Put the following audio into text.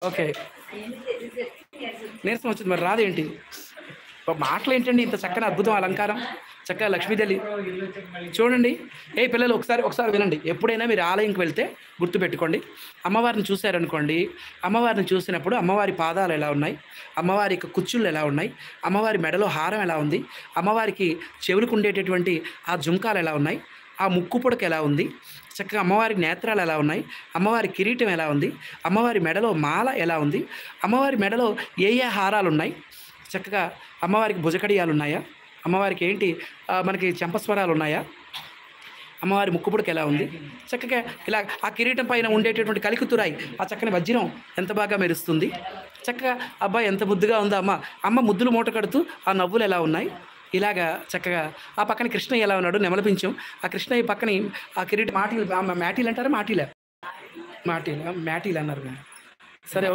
Okay. నీరసం వచ్చింది మరి రాదేంటి? మాటలేంటండి ఇంత చక్కని అద్భుతం అలంకారం. చక్కగా లక్ష్మీదేవి చూడండి. పిల్లలు ఒకసారి వినండి. ఎప్పుడైనా మీరు ఆలయంకి వెళ్తే గుర్తుపెట్టుకోండి. అమ్మవారిని చూసారనుకోండి, అమ్మవారిని చూసినప్పుడు అమ్మవారి పాదాలు ఎలా ఉన్నాయి? అమ్మవారి యొక్క కుచ్చుళ్ళు ఎలా ఉన్నాయి? అమ్మవారి మెడలో హారం ఎలా ఉంది? అమ్మవారికి చెవులకు ఉండేటటువంటి ఆ జుంకాలు ఎలా ఉన్నాయి? ఆ ముక్కు పుడక ఎలా ఉంది? చక్కగా అమ్మవారి నేత్రాలు ఎలా ఉన్నాయి? అమ్మవారి కిరీటం ఎలా ఉంది? అమ్మవారి మెడలో మాల ఎలా ఉంది? అమ్మవారి మెడలో ఏ ఏ హారాలున్నాయి? చక్కగా అమ్మవారికి భుజకడియాలున్నాయా? అమ్మవారికి ఏంటి మనకి చెంపస్వరాలున్నాయా? అమ్మవారి ముక్కు పుడక ఎలా ఉంది? చక్కగా ఇలా ఆ కిరీటం పైన ఉండేటటువంటి కలికితురాయి, ఆ చక్కని వజ్రం ఎంత బాగా మెరుస్తుంది. చక్కగా అబ్బా! ఎంత ముద్దుగా ఉందో అమ్మ. అమ్మ ముద్దులు మూట కడుతూ ఆ నవ్వులు ఎలా ఉన్నాయి? ఇలాగా చక్కగా ఆ పక్కన కృష్ణయ్య ఎలా ఉన్నాడు? నెమలి పించం. ఆ కృష్ణయ్య పక్కన ఆ కిరీటం మాటీలు మ్యాటీలు అంటారా? మాటీలా? మాటీలా? మ్యాటీలు అన్నారు. సరే.